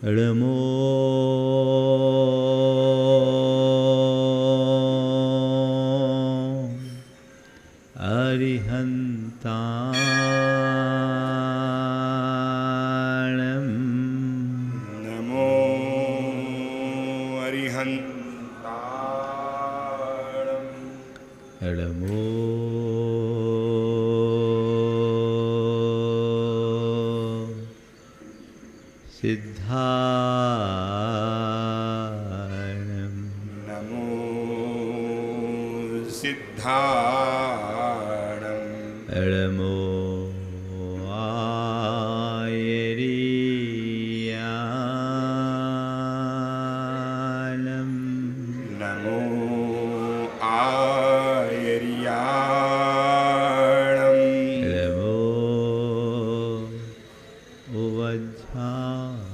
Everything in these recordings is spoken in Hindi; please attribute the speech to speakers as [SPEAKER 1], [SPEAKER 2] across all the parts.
[SPEAKER 1] एडमो अरिहंताणं
[SPEAKER 2] नमो अरिहंताणं
[SPEAKER 1] एडमो सिद्धाणं
[SPEAKER 2] नमो सिद्धाणं
[SPEAKER 1] एडमो आयरियाणं
[SPEAKER 2] नमो आयर्याणं
[SPEAKER 1] एडमो उवज्झाया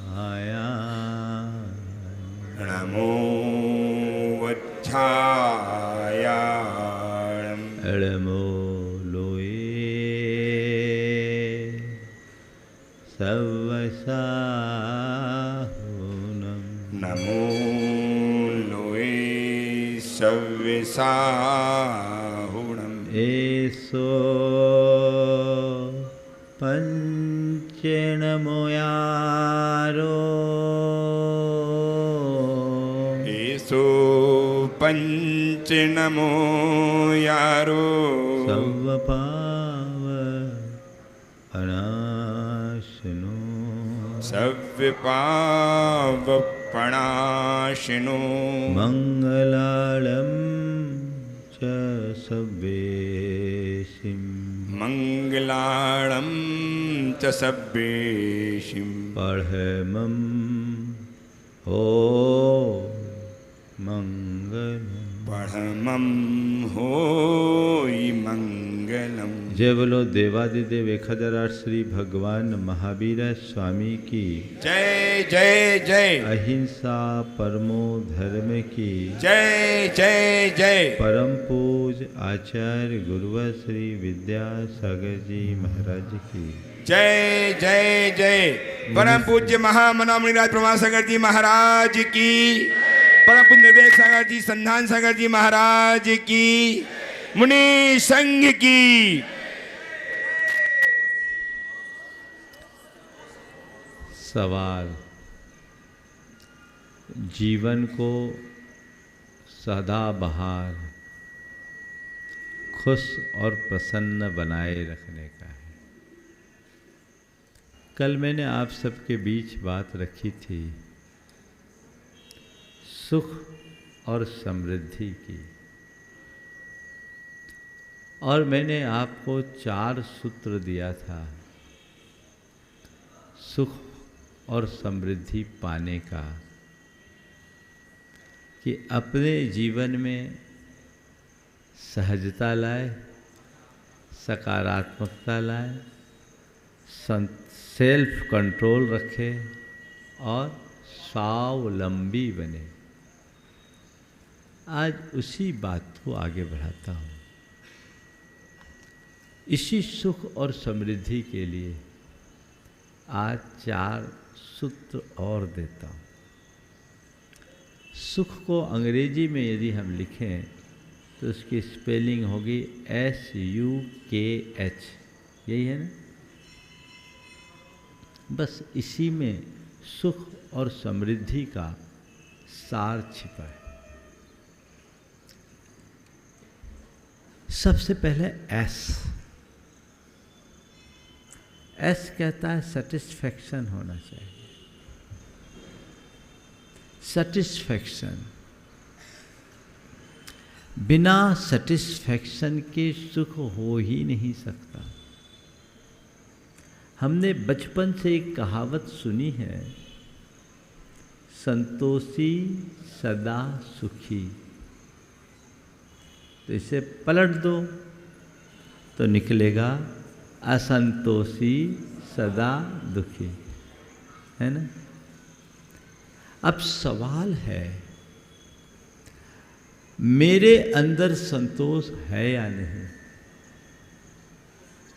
[SPEAKER 2] नमो वच्छायाणं
[SPEAKER 1] एडमो लोये सवसाहुनं
[SPEAKER 2] नमो लोये सव्यसाहुणम्
[SPEAKER 1] एसो पंचनमोयारो
[SPEAKER 2] एषो पञ्चनमो यारो
[SPEAKER 1] सवपाव अनाशनो
[SPEAKER 2] सव्यपावपणाशिनो
[SPEAKER 1] मंगलालं च सव्येशिं
[SPEAKER 2] मङ्गलाळं च सव्येशिं
[SPEAKER 1] पढ़मं हो मंगलम्
[SPEAKER 2] पढमं होयि मङ्गलम्।
[SPEAKER 1] जय बोलो देवादिदेव 1008 श्री भगवान महावीर स्वामी की
[SPEAKER 2] जय जय जय
[SPEAKER 1] अहिंसा परमो धर्म की
[SPEAKER 2] जय जय जय
[SPEAKER 1] परम पूज आचार्य गुरुवर श्री विद्यासागर जी महाराज की
[SPEAKER 2] जय जय जय परम पूज्य महामनामणिराज प्रमासागर जी महाराज की, परम पूज्य विवेक सागर जी संधान सागर जी महाराज की, मुनि संघ की।
[SPEAKER 1] सवाल, जीवन को सदाबहार खुश और प्रसन्न बनाए रखने का है। कल मैंने आप सबके बीच बात रखी थी सुख और समृद्धि की, और मैंने आपको 4 सूत्र दिया था सुख और समृद्धि पाने का, कि अपने जीवन में सहजता लाए, सकारात्मकता लाए, सेल्फ कंट्रोल रखे और स्वावलंबी बने। आज उसी बात को आगे बढ़ाता हूँ। इसी सुख और समृद्धि के लिए आज 4 सूत्र और देता हूँ। सुख को अंग्रेजी में यदि हम लिखें तो उसकी स्पेलिंग होगी SUKH, यही है ना। बस इसी में सुख और समृद्धि का सार छिपा है। सबसे पहले एस कहता है सेटिस्फैक्शन होना चाहिए। सेटिस्फैक्शन, बिना सेटिस्फैक्शन के सुख हो ही नहीं सकता। हमने बचपन से एक कहावत सुनी है, संतोषी सदा सुखी। तो इसे पलट दो तो निकलेगा असंतोषी सदा दुखी, है ना। अब सवाल है, मेरे अंदर संतोष है या नहीं,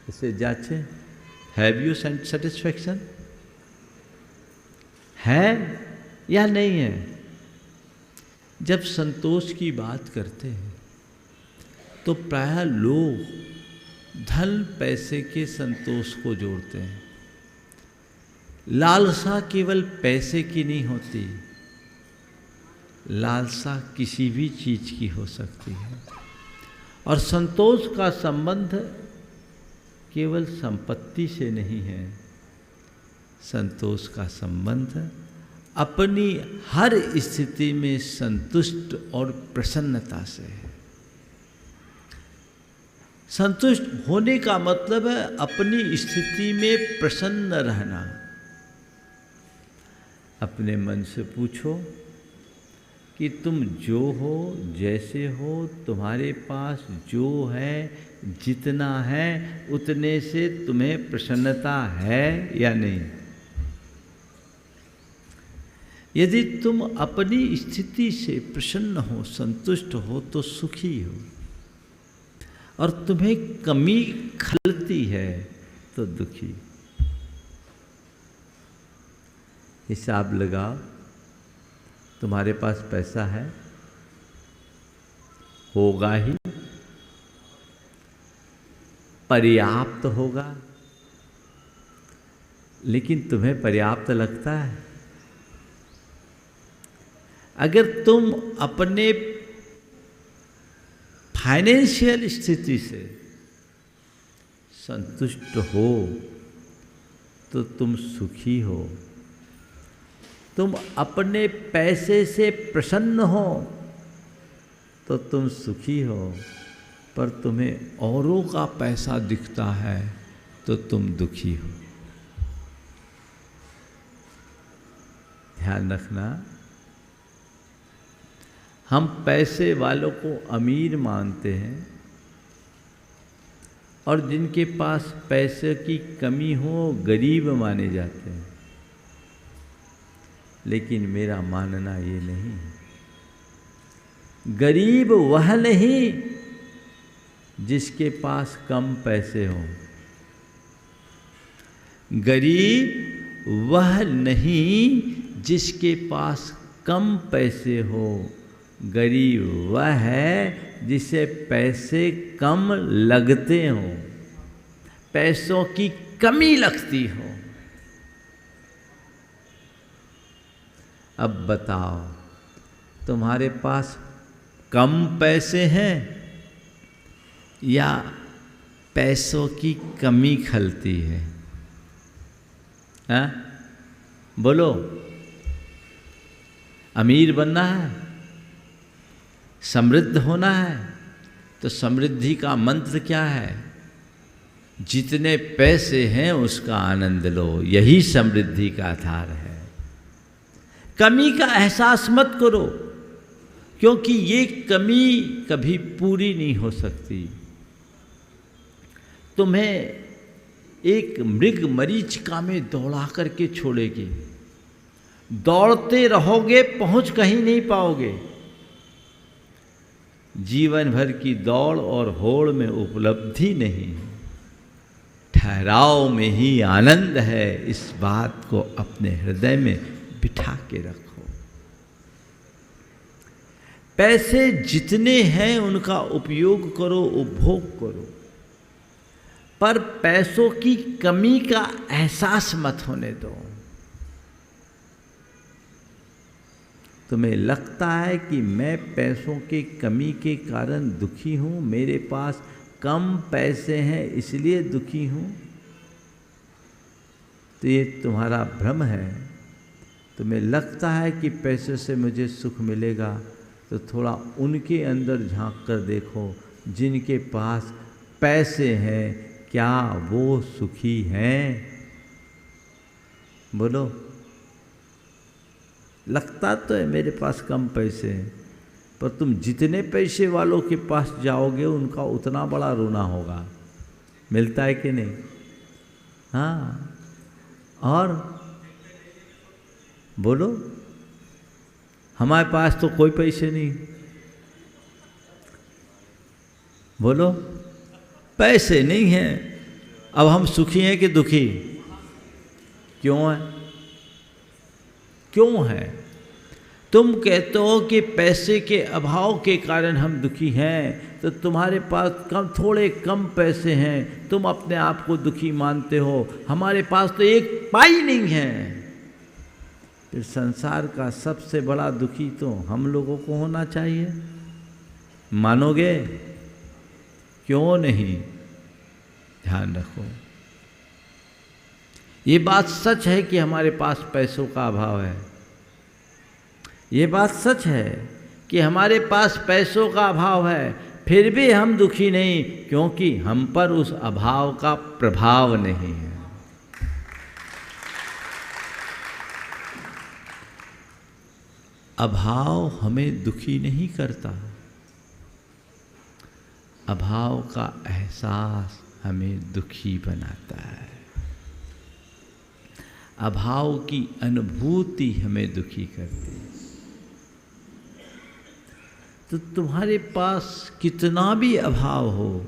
[SPEAKER 1] इसे जांचें। Have you satisfaction? है या नहीं है? जब संतोष की बात करते हैं तो प्रायः लोग धन पैसे के संतोष को जोड़ते हैं। लालसा केवल पैसे की नहीं होती, लालसा किसी भी चीज की हो सकती है। और संतोष का संबंध केवल संपत्ति से नहीं है, संतोष का संबंध अपनी हर स्थिति में संतुष्ट और प्रसन्नता से है। संतुष्ट होने का मतलब है अपनी स्थिति में प्रसन्न रहना। अपने मन से पूछो कि तुम जो हो, जैसे हो, तुम्हारे पास जो है, जितना है, उतने से तुम्हें प्रसन्नता है या नहीं? यदि तुम अपनी स्थिति से प्रसन्न हो, संतुष्ट हो, तो सुखी हो। और तुम्हें कमी खलती है तो दुखी। हिसाब लगाओ, तुम्हारे पास पैसा है, होगा ही, पर्याप्त होगा, लेकिन तुम्हें पर्याप्त लगता है? अगर तुम अपने फाइनेंशियल स्थिति से संतुष्ट हो तो तुम सुखी हो। तुम अपने पैसे से प्रसन्न हो तो तुम सुखी हो, पर तुम्हें औरों का पैसा दिखता है तो तुम दुखी हो। ध्यान रखना, हम पैसे वालों को अमीर मानते हैं और जिनके पास पैसे की कमी हो गरीब माने जाते हैं। लेकिन मेरा मानना ये नहीं है। गरीब वह नहीं जिसके पास कम पैसे हों, गरीब वह नहीं जिसके पास कम पैसे हो, गरीब वह है जिसे पैसे कम लगते हों, पैसों की कमी लगती हो। अब बताओ, तुम्हारे पास कम पैसे हैं या पैसों की कमी खलती है? हाँ? बोलो, अमीर बनना है, समृद्ध होना है, तो समृद्धि का मंत्र क्या है? जितने पैसे हैं उसका आनंद लो, यही समृद्धि का आधार है। कमी का एहसास मत करो, क्योंकि ये कमी कभी पूरी नहीं हो सकती। तुम्हें एक मृग मरीचिका में दौड़ा करके छोड़ेगी, दौड़ते रहोगे, पहुंच कहीं नहीं पाओगे। जीवन भर की दौड़ और होड़ में उपलब्धि नहीं, ठहराव में ही आनंद है। इस बात को अपने हृदय में बिठा के रखो। पैसे जितने हैं उनका उपयोग करो, उपभोग करो, पर पैसों की कमी का एहसास मत होने दो। तुम्हें लगता है कि मैं पैसों के कमी के कारण दुखी हूँ, मेरे पास कम पैसे हैं इसलिए दुखी हूँ, तो ये तुम्हारा भ्रम है। तुम्हें लगता है कि पैसे से मुझे सुख मिलेगा, तो थोड़ा उनके अंदर झांक कर देखो जिनके पास पैसे हैं, क्या वो सुखी हैं? बोलो। लगता तो है मेरे पास कम पैसे हैं, पर तुम जितने पैसे वालों के पास जाओगे उनका उतना बड़ा रोना होगा। मिलता है कि नहीं? हाँ। और बोलो, हमारे पास तो कोई पैसे नहीं। बोलो, पैसे नहीं हैं, अब हम सुखी हैं कि दुखी? क्यों है? क्यों है? तुम कहते हो कि पैसे के अभाव के कारण हम दुखी हैं, तो तुम्हारे पास थोड़े कम पैसे हैं, तुम अपने आप को दुखी मानते हो। हमारे पास तो एक पाई नहीं है। फिर संसार का सबसे बड़ा दुखी तो हम लोगों को होना चाहिए। मानोगे? क्यों नहीं? ध्यान रखो, ये बात सच है कि हमारे पास पैसों का अभाव है। ये बात सच है कि हमारे पास पैसों का अभाव है, फिर भी हम दुखी नहीं, क्योंकि हम पर उस अभाव का प्रभाव नहीं है। अभाव हमें दुखी नहीं करता, अभाव का एहसास हमें दुखी बनाता है। अभाव की अनुभूति हमें दुखी करती है। तो तुम्हारे पास कितना भी अभाव हो,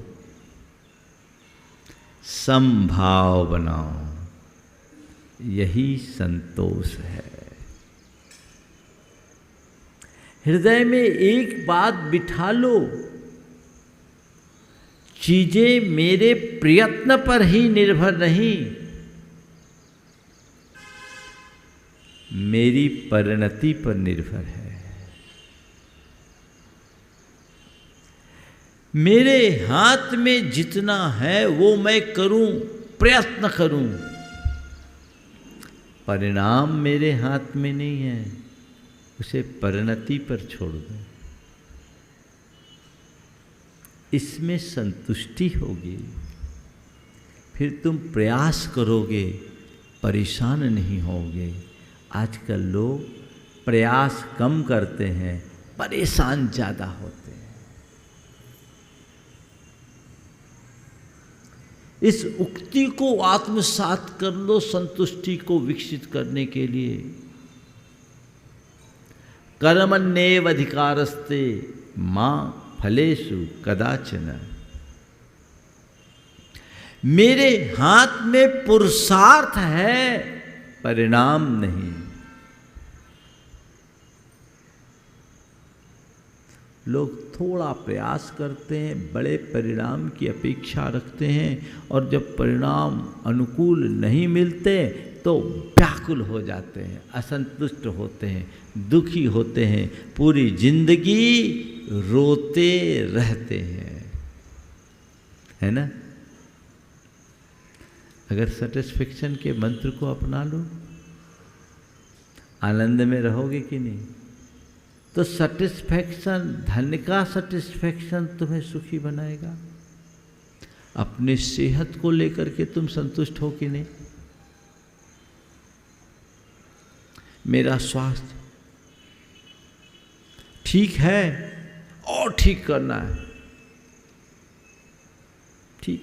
[SPEAKER 1] समभाव बनाओ, यही संतोष है। हृदय में एक बात बिठा लो, चीजें मेरे प्रयत्न पर ही निर्भर नहीं, मेरी परिणति पर निर्भर है। मेरे हाथ में जितना है वो मैं करूं, प्रयत्न करूं, परिणाम मेरे हाथ में नहीं है, उसे परिणति पर छोड़ दो। इसमें संतुष्टि होगी, फिर तुम प्रयास करोगे, परेशान नहीं होगे। आजकल लोग प्रयास कम करते हैं, परेशान ज़्यादा होते हैं। इस उक्ति को आत्मसात कर लो संतुष्टि को विकसित करने के लिए। कर्मण्येवाधिकारस्ते मां फलेषु कदाचन। मेरे हाथ में पुरुषार्थ है, परिणाम नहीं। लोग थोड़ा प्रयास करते हैं, बड़े परिणाम की अपेक्षा रखते हैं, और जब परिणाम अनुकूल नहीं मिलते तो व्याकुल हो जाते हैं, असंतुष्ट होते हैं, दुखी होते हैं, पूरी जिंदगी रोते रहते हैं, है ना? अगर सेटिस्फेक्शन के मंत्र को अपना लो, आनंद में रहोगे कि नहीं? तो सेटिस्फेक्शन, धन का सेटिस्फेक्शन तुम्हें सुखी बनाएगा। अपनी सेहत को लेकर के तुम संतुष्ट हो कि नहीं? मेरा स्वास्थ्य ठीक है और ठीक करना है, ठीक,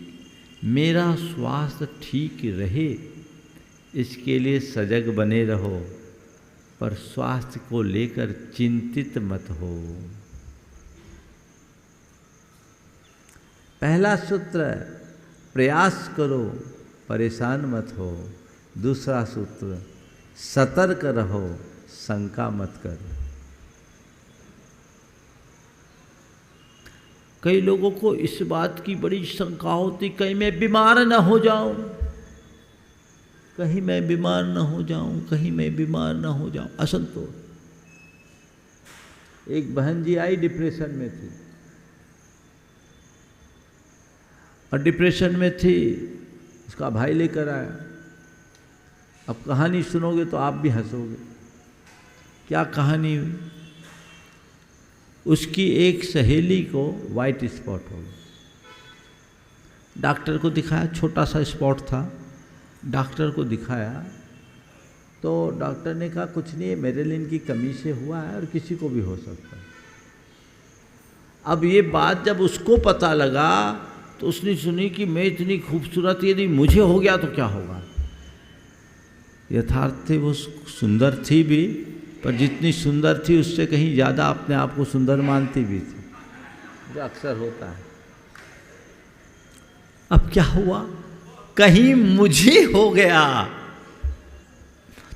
[SPEAKER 1] मेरा स्वास्थ्य ठीक रहे इसके लिए सजग बने रहो, पर स्वास्थ्य को लेकर चिंतित मत हो। पहला सूत्र, प्रयास करो, परेशान मत हो। दूसरा सूत्र, सतर्क रहो, शंका मत करो। कई लोगों को इस बात की बड़ी शंका होती, कहीं मैं बीमार न हो जाऊं, कहीं मैं बीमार न हो जाऊं, कहीं मैं बीमार न हो जाऊं, असंतोष। एक बहन जी आई, डिप्रेशन में थी, और डिप्रेशन में थी, उसका भाई लेकर आया। अब कहानी सुनोगे तो आप भी हंसोगे। क्या कहानी हुई? उसकी एक सहेली को वाइट स्पॉट हो गया। डॉक्टर को दिखाया, छोटा सा स्पॉट था, डॉक्टर को दिखाया तो डॉक्टर ने कहा कुछ नहीं है, मेलेनिन की कमी से हुआ है और किसी को भी हो सकता है। अब ये बात जब उसको पता लगा तो उसने सुनी कि मैं इतनी खूबसूरत, यदि मुझे हो गया तो क्या होगा। यथार्थ थे, वो सुंदर थी भी, पर जितनी सुंदर थी उससे कहीं ज़्यादा अपने आप को सुंदर मानती भी थी, जो अक्सर होता है। अब क्या हुआ, कहीं मुझे हो गया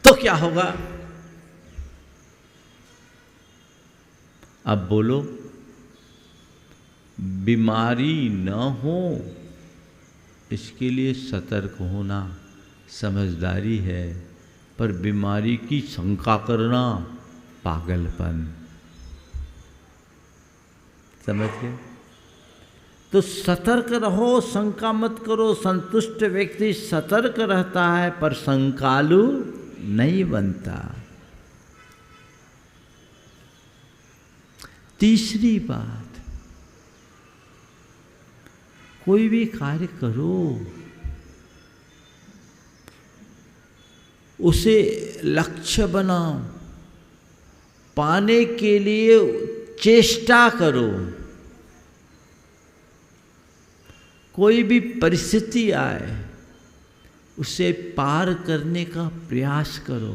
[SPEAKER 1] तो क्या होगा, अब बोलो, बीमारी न हो इसके लिए सतर्क होना समझदारी है, पर बीमारी की शंका करना पागलपन। समझ गए? तो सतर्क रहो, शंका मत करो। संतुष्ट व्यक्ति सतर्क रहता है पर शंकालु नहीं बनता। तीसरी बात, कोई भी कार्य करो उसे लक्ष्य बनाओ, पाने के लिए चेष्टा करो। कोई भी परिस्थिति आए उसे पार करने का प्रयास करो,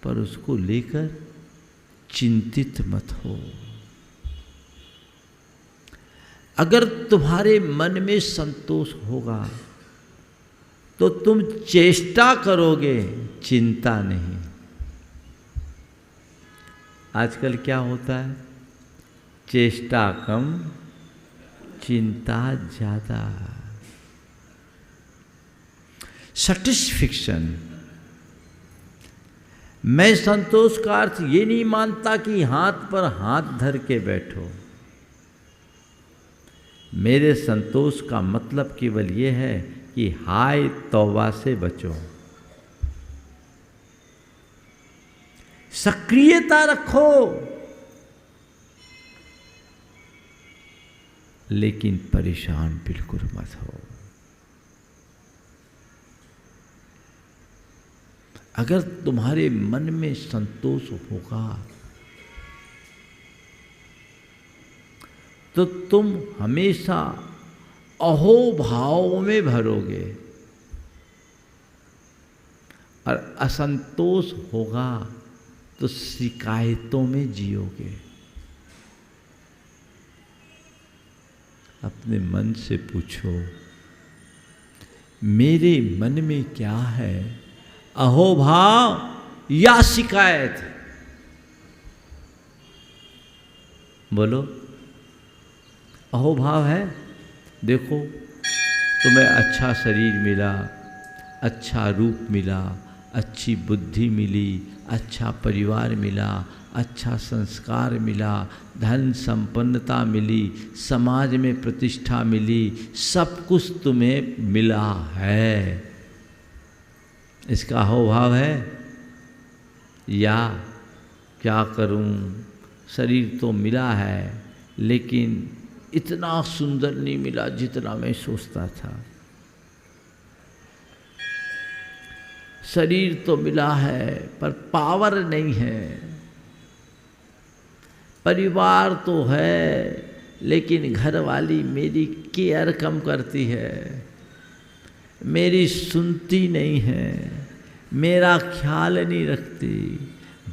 [SPEAKER 1] पर उसको लेकर चिंतित मत हो। अगर तुम्हारे मन में संतोष होगा तो तुम चेष्टा करोगे, चिंता नहीं। आजकल क्या होता है? चेष्टा कम, चिंता ज्यादा। सैटिस्फैक्शन। मैं संतोष का अर्थ ये नहीं मानता कि हाथ पर हाथ धर के बैठो। मेरे संतोष का मतलब केवल ये है कि हाय तौबा से बचो। सक्रियता रखो, लेकिन परेशान बिल्कुल मत हो। अगर तुम्हारे मन में संतोष होगा तो तुम हमेशा अहोभाव में भरोगे, और असंतोष होगा तो शिकायतों में जियोगे। अपने मन से पूछो, मेरे मन में क्या है, अहोभाव या शिकायत? बोलो। अहोभाव है, देखो तुम्हें अच्छा शरीर मिला, अच्छा रूप मिला, अच्छी बुद्धि मिली, अच्छा परिवार मिला, अच्छा संस्कार मिला, धन संपन्नता मिली, समाज में प्रतिष्ठा मिली, सब कुछ तुम्हें मिला है। इसका अहोभाव है? या क्या करूं, शरीर तो मिला है लेकिन इतना सुंदर नहीं मिला जितना मैं सोचता था। शरीर तो मिला है पर पावर नहीं है। परिवार तो है लेकिन घरवाली मेरी केयर कम करती है, मेरी सुनती नहीं है, मेरा ख्याल नहीं रखती।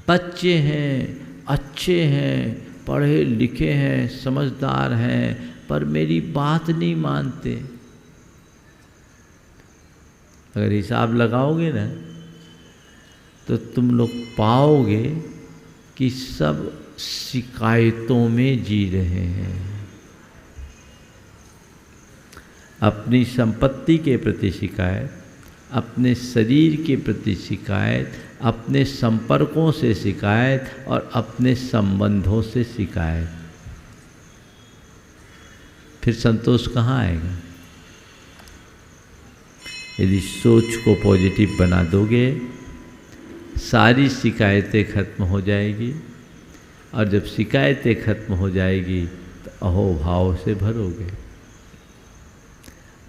[SPEAKER 1] बच्चे हैं, अच्छे हैं, पढ़े लिखे हैं, समझदार हैं, पर मेरी बात नहीं मानते। अगर हिसाब लगाओगे ना तो तुम लोग पाओगे कि सब शिकायतों में जी रहे हैं। अपनी संपत्ति के प्रति शिकायत, अपने शरीर के प्रति शिकायत, अपने संपर्कों से शिकायत और अपने संबंधों से शिकायत। फिर संतोष कहाँ आएगा? यदि सोच को पॉजिटिव बना दोगे, सारी शिकायतें खत्म हो जाएगी, और जब शिकायतें खत्म हो जाएगी तो अहोभाव से भरोगे।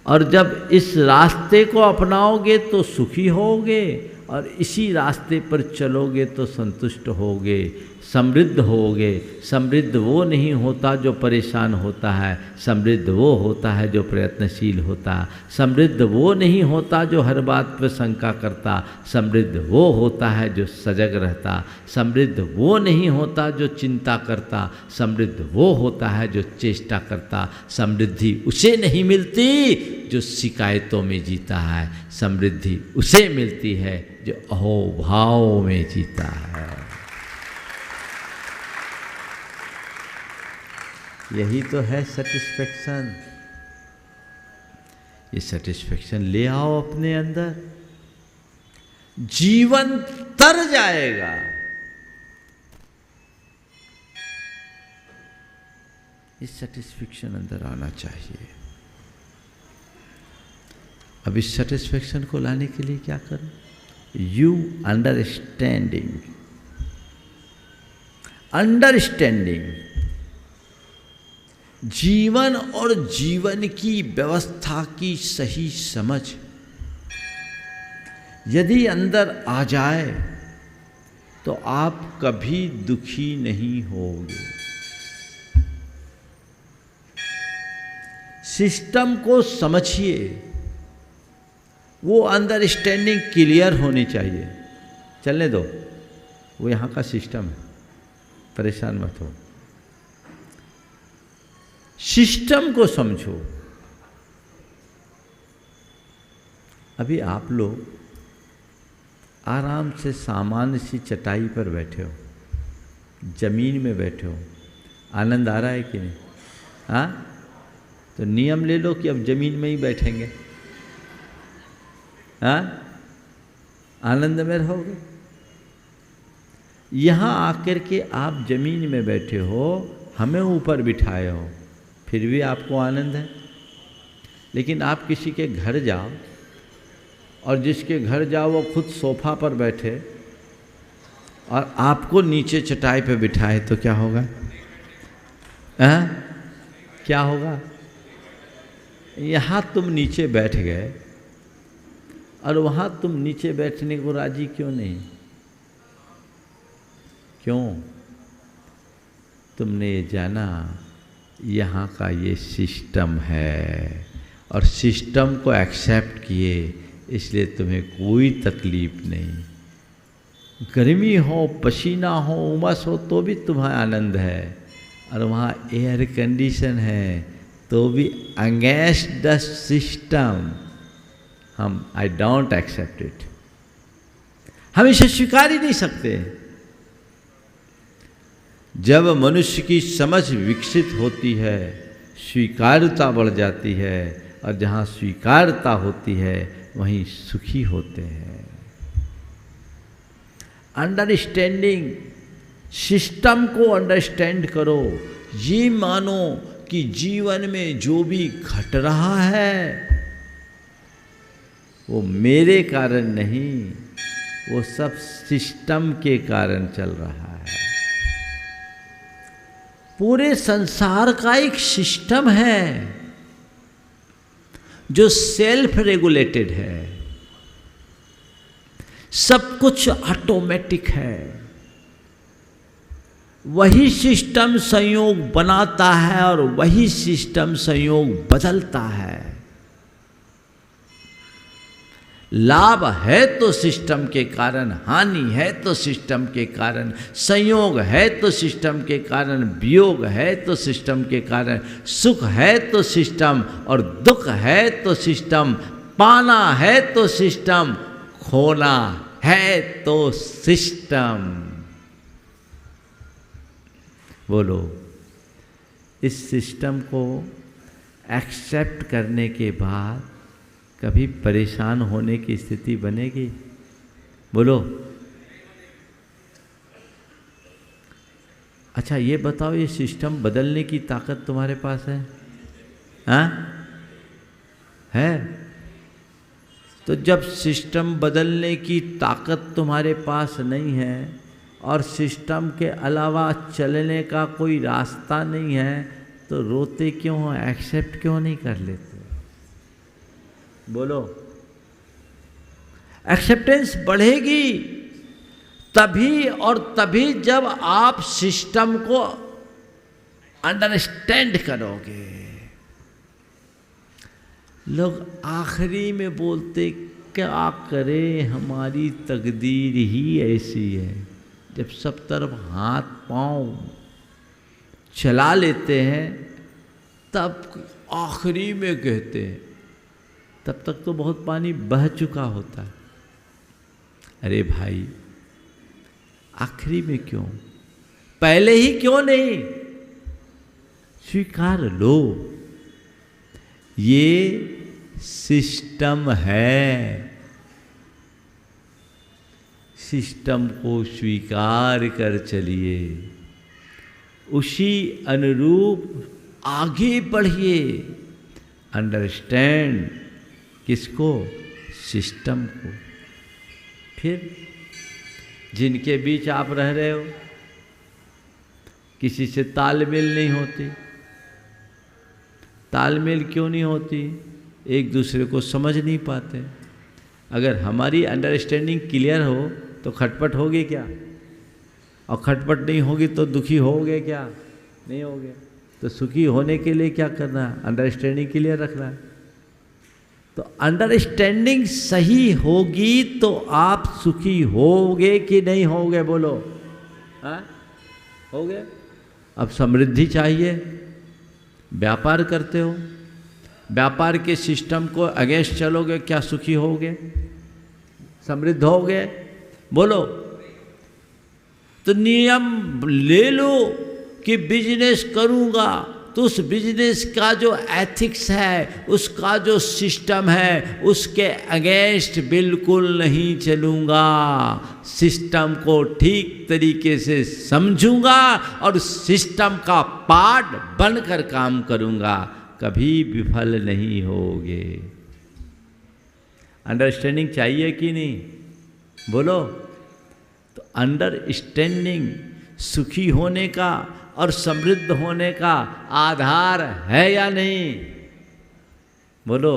[SPEAKER 1] और जब इस रास्ते को अपनाओगे तो सुखी होगे, और इसी रास्ते पर चलोगे तो संतुष्ट होगे, समृद्ध होगे। समृद्ध वो नहीं होता जो परेशान होता है, समृद्ध वो होता है जो प्रयत्नशील होता। समृद्ध वो नहीं होता जो हर बात पर शंका करता, समृद्ध वो होता है जो सजग रहता। समृद्ध वो नहीं होता जो चिंता करता, समृद्ध वो होता है जो चेष्टा करता। समृद्धि उसे नहीं मिलती जो शिकायतों में जीता है, समृद्धि उसे मिलती है जो अहोभाव में जीता है। यही तो है सेटिस्फेक्शन। ये सेटिस्फेक्शन ले आओ अपने अंदर, जीवन तर जाएगा। इस सेटिस्फेक्शन अंदर आना चाहिए। अब इस सेटिस्फेक्शन को लाने के लिए क्या करो? यू अंडरस्टैंडिंग जीवन और जीवन की व्यवस्था की सही समझ यदि अंदर आ जाए तो आप कभी दुखी नहीं होंगे। सिस्टम को समझिए, वो अंडरस्टैंडिंग क्लियर होनी चाहिए। चलने दो, वो यहाँ का सिस्टम है, परेशान मत हो। सिस्टम को समझो। अभी आप लोग आराम से सामान्य सी चटाई पर बैठे हो, जमीन में बैठे हो, आनंद आ रहा है कि नहीं? हाँ, तो नियम ले लो कि अब जमीन में ही बैठेंगे। हाँ, आनंद में रहोगे। यहाँ आकर के आप जमीन में बैठे हो, हमें ऊपर बिठाए हो, फिर भी आपको आनंद है। लेकिन आप किसी के घर जाओ और जिसके घर जाओ वो खुद सोफा पर बैठे और आपको नीचे चटाई पे बिठाए तो क्या होगा? क्या होगा? यहाँ तुम नीचे बैठ गए और वहाँ तुम नीचे बैठने को राजी क्यों नहीं? क्यों? तुमने ये जाना यहाँ का ये सिस्टम है और सिस्टम को एक्सेप्ट किए, इसलिए तुम्हें कोई तकलीफ नहीं। गर्मी हो, पसीना हो, उमस हो तो भी तुम्हें आनंद है, और वहाँ एयर कंडीशन है तो भी अगेंस्ट द सिस्टम हम आई डोंट एक्सेप्ट इट। हम इसे स्वीकार ही नहीं सकते। जब मनुष्य की समझ विकसित होती है, स्वीकार्यता बढ़ जाती है, और जहाँ स्वीकार्यता होती है वहीं सुखी होते हैं। अंडरस्टैंडिंग, सिस्टम को अंडरस्टैंड करो। ये मानो कि जीवन में जो भी घट रहा है वो मेरे कारण नहीं, वो सब सिस्टम के कारण चल रहा है। पूरे संसार का एक सिस्टम है जो सेल्फ रेगुलेटेड है, सब कुछ ऑटोमेटिक है। वही सिस्टम संयोग बनाता है और वही सिस्टम संयोग बदलता है। लाभ है तो सिस्टम के कारण, हानि है तो सिस्टम के कारण, संयोग है तो सिस्टम के कारण, वियोग है तो सिस्टम के कारण, सुख है तो सिस्टम और दुख है तो सिस्टम, पाना है तो सिस्टम, खोना है तो सिस्टम। बोलो, इस सिस्टम को एक्सेप्ट करने के बाद कभी परेशान होने की स्थिति बनेगी? बोलो। अच्छा ये बताओ, ये सिस्टम बदलने की ताकत तुम्हारे पास है? हाँ है? तो जब सिस्टम बदलने की ताकत तुम्हारे पास नहीं है और सिस्टम के अलावा चलने का कोई रास्ता नहीं है, तो रोते क्यों हो? एक्सेप्ट क्यों नहीं कर लेते? बोलो। एक्सेप्टेंस बढ़ेगी तभी और तभी जब आप सिस्टम को अंडरस्टैंड करोगे। लोग आखिरी में बोलते क्या करें, हमारी तकदीर ही ऐसी है। जब सब तरफ हाथ पांव चला लेते हैं तब आखिरी में कहते हैं, तब तक तो बहुत पानी बह चुका होता है। अरे भाई, आखिरी में क्यों? पहले ही क्यों नहीं? स्वीकार लो, ये सिस्टम है। सिस्टम को स्वीकार कर चलिए, उसी अनुरूप आगे बढ़िए। अंडरस्टैंड किसको? सिस्टम को। फिर जिनके बीच आप रह रहे हो, किसी से तालमेल नहीं होती। तालमेल क्यों नहीं होती? एक दूसरे को समझ नहीं पाते। अगर हमारी अंडरस्टैंडिंग क्लियर हो तो खटपट होगी क्या? और खटपट नहीं होगी तो दुखी होगे क्या? नहीं होगे। तो सुखी होने के लिए क्या करना है? अंडरस्टैंडिंग क्लियर रखना है। तो अंडरस्टैंडिंग सही होगी तो आप सुखी होगे कि नहीं होगे? बोलो। हाँ, होगे। अब समृद्धि चाहिए, व्यापार करते हो, व्यापार के सिस्टम को अगेंस्ट चलोगे, क्या सुखी होगे? समृद्ध होगे? बोलो। तो नियम ले लो कि बिजनेस करूंगा तो उस बिजनेस का जो एथिक्स है, उसका जो सिस्टम है, उसके अगेंस्ट बिल्कुल नहीं चलूंगा। सिस्टम को ठीक तरीके से समझूंगा और सिस्टम का पार्ट बनकर काम करूंगा, कभी विफल नहीं होगे। अंडरस्टैंडिंग चाहिए कि नहीं? बोलो। तो अंडरस्टैंडिंग सुखी होने का और समृद्ध होने का आधार है या नहीं? बोलो।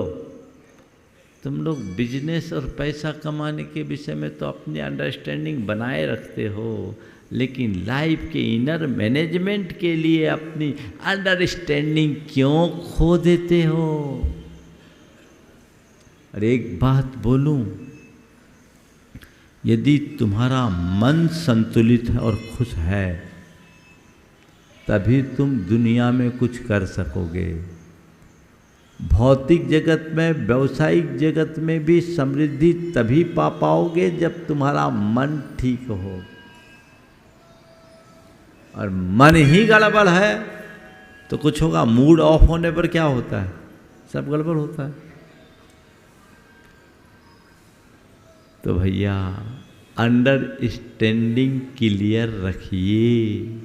[SPEAKER 1] तुम लोग बिजनेस और पैसा कमाने के विषय में तो अपनी अंडरस्टैंडिंग बनाए रखते हो, लेकिन लाइफ के इनर मैनेजमेंट के लिए अपनी अंडरस्टैंडिंग क्यों खो देते हो? और एक बात बोलूं, यदि तुम्हारा मन संतुलित है और खुश है, तभी तुम दुनिया में कुछ कर सकोगे। भौतिक जगत में, व्यवसायिक जगत में भी समृद्धि तभी पा पाओगे जब तुम्हारा मन ठीक हो। और मन ही गड़बड़ है तो कुछ होगा। मूड ऑफ होने पर क्या होता है? सब गड़बड़ होता है। तो भैया अंडरस्टैंडिंग क्लियर रखिए,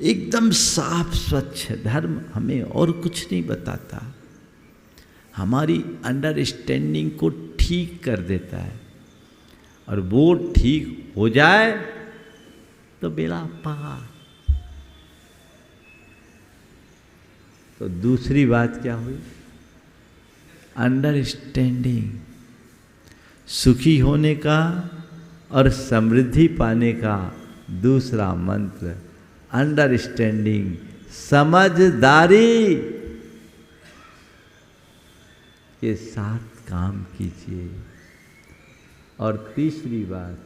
[SPEAKER 1] एकदम साफ स्वच्छ। धर्म हमें और कुछ नहीं बताता, हमारी अंडरस्टैंडिंग को ठीक कर देता है। और वो ठीक हो जाए तो बेड़ा पार। तो दूसरी बात क्या हुई? अंडरस्टैंडिंग। सुखी होने का और समृद्धि पाने का दूसरा मंत्र अंडरस्टैंडिंग, समझदारी के साथ काम कीजिए। और तीसरी बात,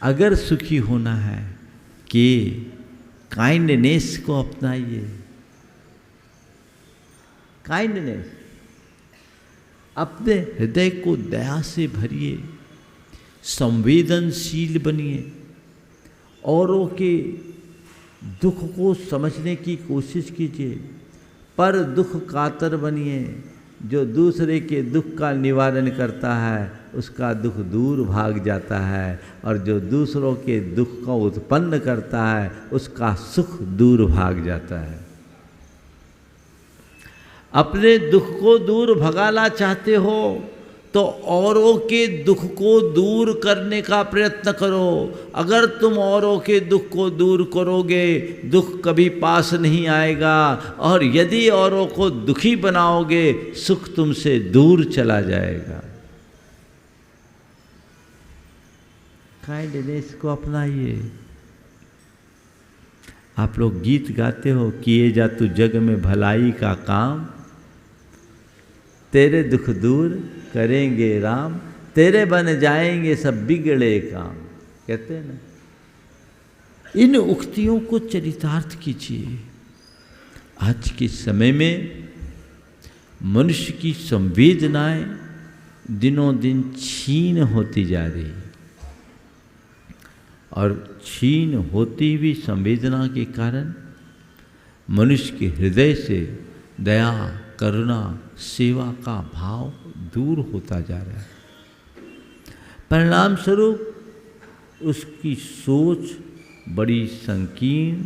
[SPEAKER 1] अगर सुखी होना है कि काइंडनेस को अपनाइए। काइंडनेस, अपने हृदय को दया से भरिए, संवेदनशील बनिए, औरों के दुख को समझने की कोशिश कीजिए, पर दुख कातर बनिए। जो दूसरे के दुख का निवारण करता है उसका दुख दूर भाग जाता है, और जो दूसरों के दुख को उत्पन्न करता है उसका सुख दूर भाग जाता है। अपने दुख को दूर भगाना चाहते हो तो औरों के दुख को दूर करने का प्रयत्न करो। अगर तुम औरों के दुख को दूर करोगे, दुख कभी पास नहीं आएगा, और यदि औरों को दुखी बनाओगे, सुख तुमसे दूर चला जाएगा। काइंडनेस को अपनाइए। आप लोग गीत गाते हो, किए जा तू जग में भलाई का काम, तेरे दुख दूर करेंगे राम, तेरे बन जाएंगे सब बिगड़े काम। कहते हैं ना, इन उक्तियों को चरितार्थ कीजिए। आज के समय में मनुष्य की संवेदनाएं दिनों दिन क्षीण होती जा रही, और क्षीण होती हुई संवेदना के कारण मनुष्य के हृदय से दया, करुणा, सेवा का भाव दूर होता जा रहा है। परिणाम स्वरूप उसकी सोच बड़ी संकीर्ण,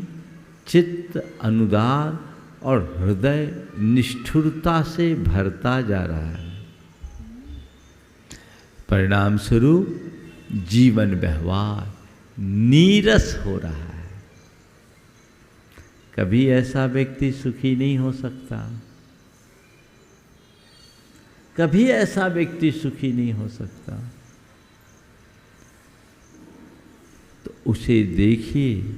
[SPEAKER 1] चित्त अनुदार और हृदय निष्ठुरता से भरता जा रहा है। परिणाम स्वरूप जीवन व्यवहार नीरस हो रहा है। कभी ऐसा व्यक्ति सुखी नहीं हो सकता, कभी ऐसा व्यक्ति सुखी नहीं हो सकता। तो उसे देखिए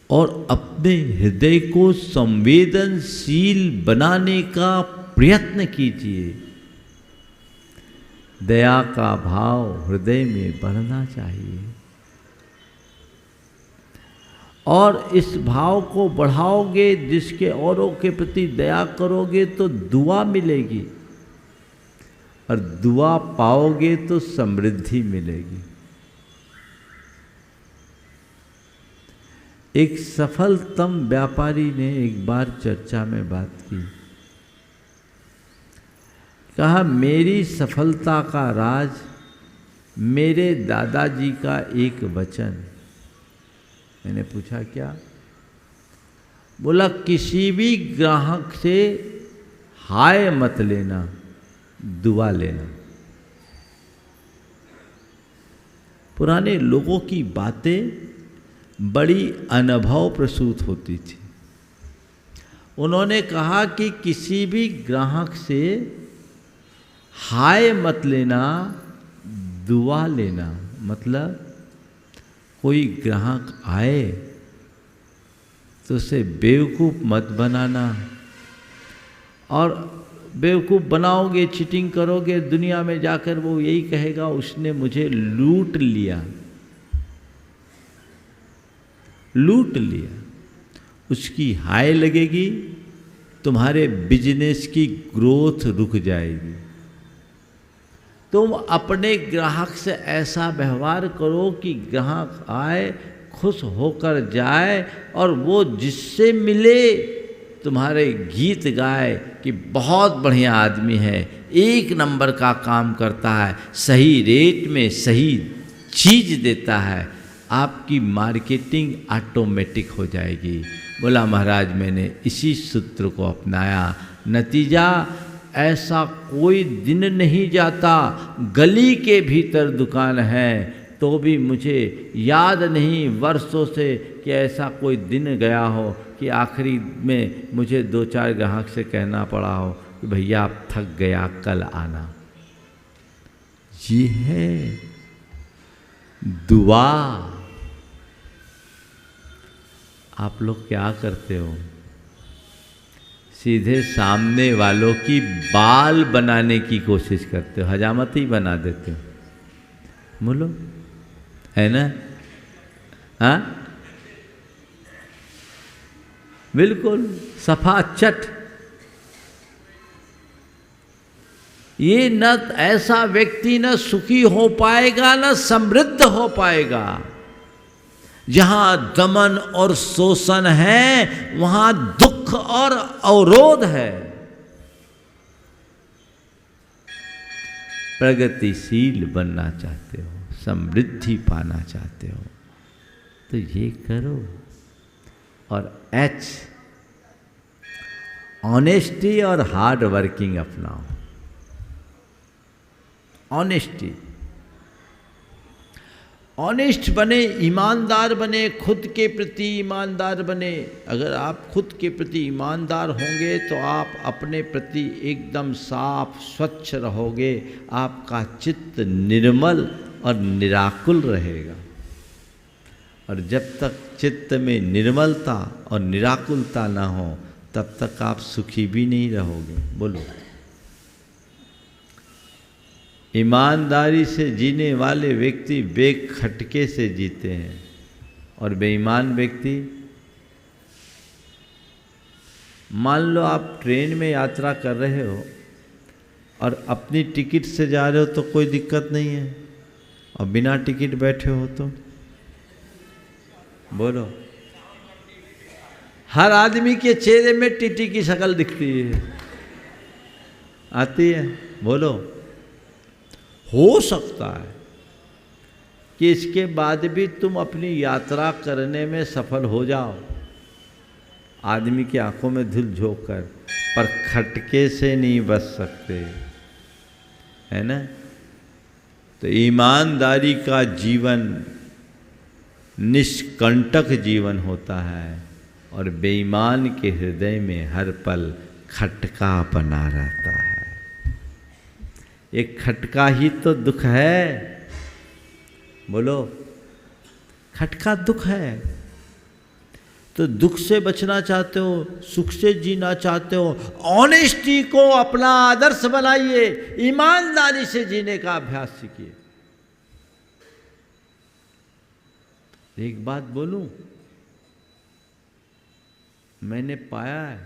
[SPEAKER 1] और अपने हृदय को संवेदनशील बनाने का प्रयत्न कीजिए। दया का भाव हृदय में बढ़ना चाहिए और इस भाव को बढ़ाओगे, जिसके औरों के प्रति दया करोगे तो दुआ मिलेगी और दुआ पाओगे तो समृद्धि मिलेगी। एक सफलतम व्यापारी ने एक बार चर्चा में बात की, कहा मेरी सफलता का राज मेरे दादाजी का एक वचन। मैंने पूछा क्या? बोला किसी भी ग्राहक से हाय मत लेना, दुआ लेना। पुराने लोगों की बातें बड़ी अनुभव प्रसूत होती थी। उन्होंने कहा कि किसी भी ग्राहक से हाय मत लेना, दुआ लेना। मतलब कोई ग्राहक आए तो उसे बेवकूफ़ मत बनाना, और बेवकूफ़ बनाओगे, चीटिंग करोगे, दुनिया में जाकर वो यही कहेगा उसने मुझे लूट लिया, लूट लिया। उसकी हाय लगेगी, तुम्हारे बिजनेस की ग्रोथ रुक जाएगी। तुम अपने ग्राहक से ऐसा व्यवहार करो कि ग्राहक आए, खुश होकर जाए और वो जिससे मिले तुम्हारे गीत गाए कि बहुत बढ़िया आदमी है, एक नंबर का काम करता है, सही रेट में सही चीज़ देता है। आपकी मार्केटिंग ऑटोमेटिक हो जाएगी। बोला महाराज मैंने इसी सूत्र को अपनाया, नतीजा ऐसा कोई दिन नहीं जाता, गली के भीतर दुकान है तो भी मुझे याद नहीं वर्षों से कि ऐसा कोई दिन गया हो कि आखिरी में मुझे 2-4 ग्राहक से कहना पड़ा हो कि भैया आप थक गया, कल आना। ये है दुआ। आप लोग क्या करते हो? सीधे सामने वालों की बाल बनाने की कोशिश करते हो, हजामत ही बना देते हो। बोलो है ना? हाँ बिल्कुल सफा चट। ये न ऐसा व्यक्ति न सुखी हो पाएगा न समृद्ध हो पाएगा। जहां दमन और शोषण है वहां दुख और अवरोध है। प्रगतिशील बनना चाहते हो, समृद्धि पाना चाहते हो तो ये करो। और एच ऑनेस्टी और हार्ड वर्किंग अपनाओ। ऑनेस्टी, ऑनेस्ट बने, ईमानदार बने, खुद के प्रति ईमानदार बने। अगर आप खुद के प्रति ईमानदार होंगे तो आप अपने प्रति एकदम साफ स्वच्छ रहोगे, आपका चित्त निर्मल और निराकुल रहेगा। और जब तक चित्त में निर्मलता और निराकुलता ना हो तब तक आप सुखी भी नहीं रहोगे। बोलो। ईमानदारी से जीने वाले व्यक्ति बेखटके से जीते हैं और बेईमान व्यक्ति, मान लो आप ट्रेन में यात्रा कर रहे हो और अपनी टिकट से जा रहे हो तो कोई दिक्कत नहीं है, और बिना टिकट बैठे हो तो बोलो, हर आदमी के चेहरे में टीटी की शक्ल दिखती है, आती है। बोलो, हो सकता है कि इसके बाद भी तुम अपनी यात्रा करने में सफल हो जाओ, आदमी की आंखों में धूल झोंक कर, पर खटके से नहीं बच सकते, है ना। तो ईमानदारी का जीवन निष्कंटक जीवन होता है और बेईमान के हृदय में हर पल खटका बना रहता है। एक खटका ही तो दुख है। बोलो, खटका दुख है। तो दुख से बचना चाहते हो, सुख से जीना चाहते हो, ऑनेस्टी को अपना आदर्श बनाइए, ईमानदारी से जीने का अभ्यास सीखिए। एक बात बोलूं, मैंने पाया है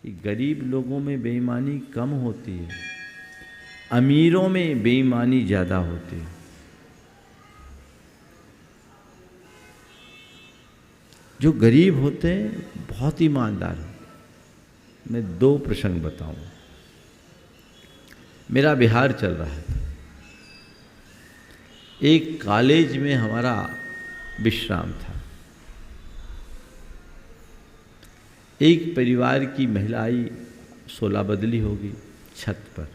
[SPEAKER 1] कि गरीब लोगों में बेईमानी कम होती है, अमीरों में बेईमानी ज़्यादा होती है। जो गरीब होते हैं बहुत ईमानदार होते। मैं 2 प्रसंग बताऊं। मेरा बिहार चल रहा है, एक कॉलेज में हमारा विश्राम था। एक परिवार की महिला आई, 16 बदली होगी, छत पर,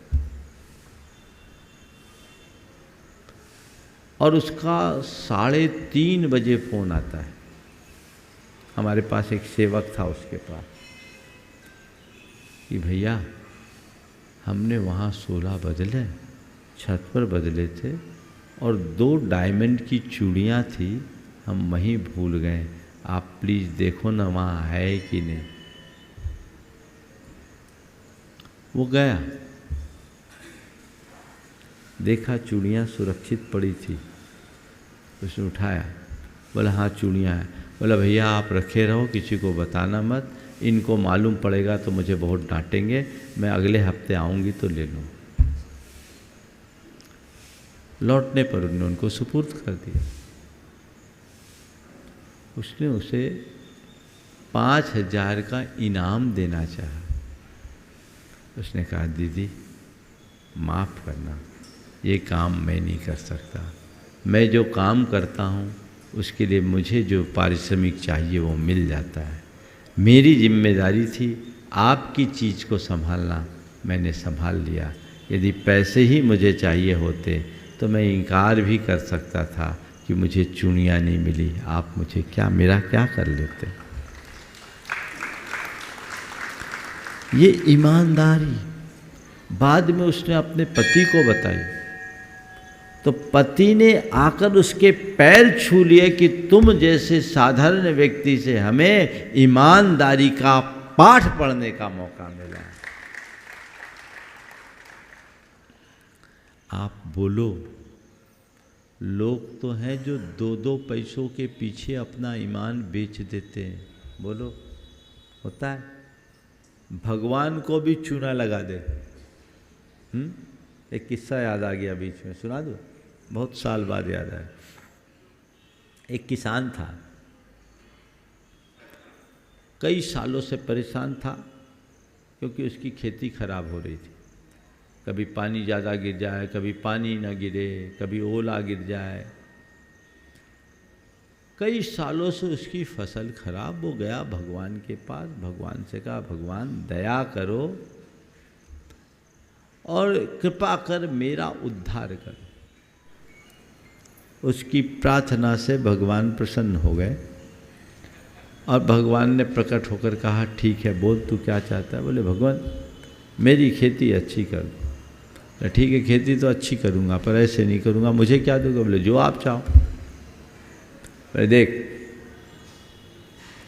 [SPEAKER 1] और उसका 3:30 बजे फ़ोन आता है। हमारे पास एक सेवक था उसके पास, कि भैया हमने वहाँ 16 बदले, छत पर बदले थे, और 2 डायमंड की चूड़ियाँ थी, हम वहीं भूल गए, आप प्लीज़ देखो ना वहाँ है कि नहीं। वो गया, देखा चूड़ियाँ सुरक्षित पड़ी थी, उसने उठाया, बोला हाँ चूड़ियाँ हैं। बोला भैया आप रखे रहो, किसी को बताना मत, इनको मालूम पड़ेगा तो मुझे बहुत डांटेंगे, मैं अगले हफ्ते आऊँगी तो ले लूँ। लौटने पर उन्होंने उनको सुपुर्द कर दिया। उसने उसे 5,000 का इनाम देना चाहा। उसने कहा दीदी माफ़ करना, ये काम मैं नहीं कर सकता, मैं जो काम करता हूँ उसके लिए मुझे जो पारिश्रमिक चाहिए वो मिल जाता है, मेरी जिम्मेदारी थी आपकी चीज़ को संभालना, मैंने संभाल लिया। यदि पैसे ही मुझे चाहिए होते तो मैं इनकार भी कर सकता था कि मुझे चूड़ियाँ नहीं मिली, आप मुझे क्या, मेरा क्या कर लेते। ये ईमानदारी बाद में उसने अपने पति को बताई, तो पति ने आकर उसके पैर छू लिए कि तुम जैसे साधारण व्यक्ति से हमें ईमानदारी का पाठ पढ़ने का मौका मिला। आप बोलो, लोग तो हैं जो 2-2 पैसों के पीछे अपना ईमान बेच देते हैं। बोलो, होता है। भगवान को भी चूना लगा दे। एक किस्सा याद आ गया बीच में, सुना दूँ, बहुत साल बाद याद आया। एक किसान था, कई सालों से परेशान था क्योंकि उसकी खेती खराब हो रही थी। कभी पानी ज़्यादा गिर जाए, कभी पानी न गिरे, कभी ओला गिर जाए। कई सालों से उसकी फसल खराब हो गया। भगवान के पास, भगवान से कहा भगवान दया करो और कृपा कर मेरा उद्धार कर। उसकी प्रार्थना से भगवान प्रसन्न हो गए और भगवान ने प्रकट होकर कहा ठीक है बोल तू क्या चाहता है। बोले भगवान मेरी खेती अच्छी कर दो। ठीक है खेती तो अच्छी करूँगा पर ऐसे नहीं करूँगा, मुझे क्या दोगे। बोले जो आप चाहो। बोले देख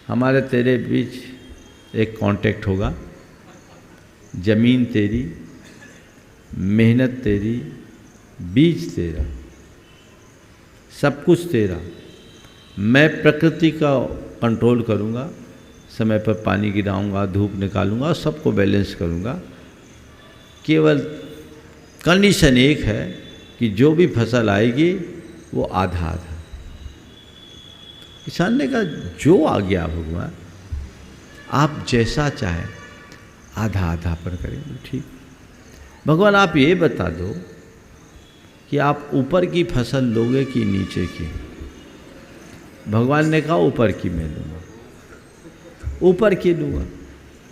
[SPEAKER 1] हमारे तेरे बीच एक कांटेक्ट होगा, ज़मीन तेरी, मेहनत तेरी, बीज तेरा, सब कुछ तेरा। मैं प्रकृति का कंट्रोल करूँगा, समय पर पानी गिराऊँगा, धूप निकालूँगा, सबको बैलेंस करूँगा। केवल कंडीशन एक है कि जो भी फसल आएगी वो आधा आधा। किसान ने कहा जो आ गया भगवान, आप जैसा चाहें आधा आधा पर करेंगे। ठीक, भगवान आप ये बता दो कि आप ऊपर की फसल लोगे कि नीचे की? भगवान ने कहा ऊपर की मैं लूँगा, ऊपर की लूँगा।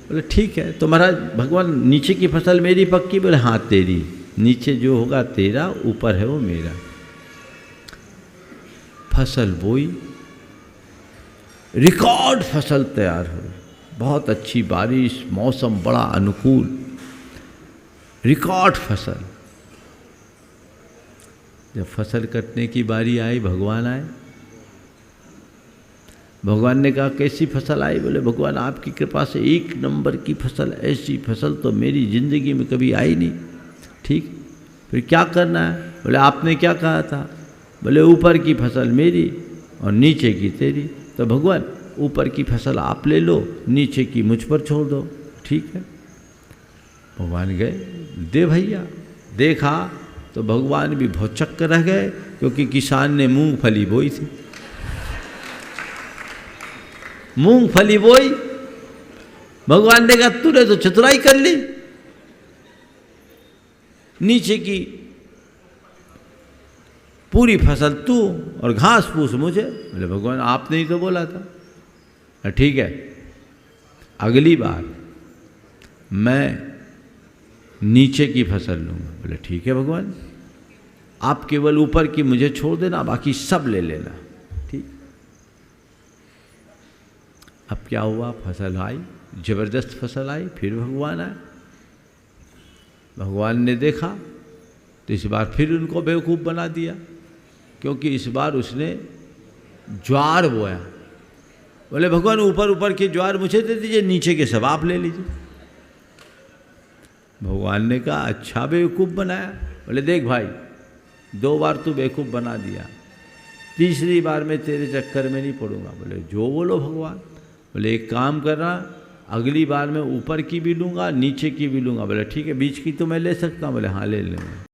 [SPEAKER 1] बोले ठीक है। तो महाराज भगवान नीचे की फसल मेरी पक्की? बोले हाँ तेरी, नीचे जो होगा तेरा, ऊपर है वो मेरा। फसल बोई, रिकॉर्ड फसल तैयार हुई, बहुत अच्छी बारिश, मौसम बड़ा अनुकूल, रिकॉर्ड फसल। जब फसल कटने की बारी आई, भगवान आए। भगवान ने कहा कैसी फसल आई? बोले भगवान आपकी कृपा से एक नंबर की फसल, ऐसी फसल तो मेरी ज़िंदगी में कभी आई नहीं। ठीक, फिर क्या करना है? बोले आपने क्या कहा था? बोले ऊपर की फसल मेरी और नीचे की तेरी। तो भगवान ऊपर की फसल आप ले लो, नीचे की मुझ पर छोड़ दो। ठीक है। भगवान गए, दे भैया। देखा तो भगवान भी भौचक्क रह गए, क्योंकि किसान ने मूंगफली बोई थी। मूंगफली बोई, भगवान ने कहा तूने तो चतुराई कर ली, नीचे की पूरी फसल तू और घास फूस मुझे। बोले भगवान आपने ही तो बोला था। ठीक है, अगली बार मैं नीचे की फसल लूँगा। बोले ठीक है भगवान, आप केवल ऊपर की मुझे छोड़ देना, बाकी सब ले लेना। ठीक। अब क्या हुआ? फसल आई, जबरदस्त फसल आई। फिर भगवान आए। भगवान ने देखा तो इस बार फिर उनको बेवकूफ़ बना दिया, क्योंकि इस बार उसने ज्वार बोया। बोले भगवान ऊपर ऊपर के ज्वार मुझे दे दीजिए, नीचे के सब आप ले लीजिए। भगवान ने कहा अच्छा बेवकूफ़ बनाया। बोले देख भाई, 2 बार तू बेवकूफ़ बना दिया, तीसरी बार मैं तेरे चक्कर में नहीं पड़ूंगा। बोले जो बोलो भगवान। बोले एक काम करना, अगली बार मैं ऊपर की भी लूँगा, नीचे की भी लूँगा। बोले ठीक है, बीच की तो मैं ले सकता हूँ। बोले हाँ ले लूँगा।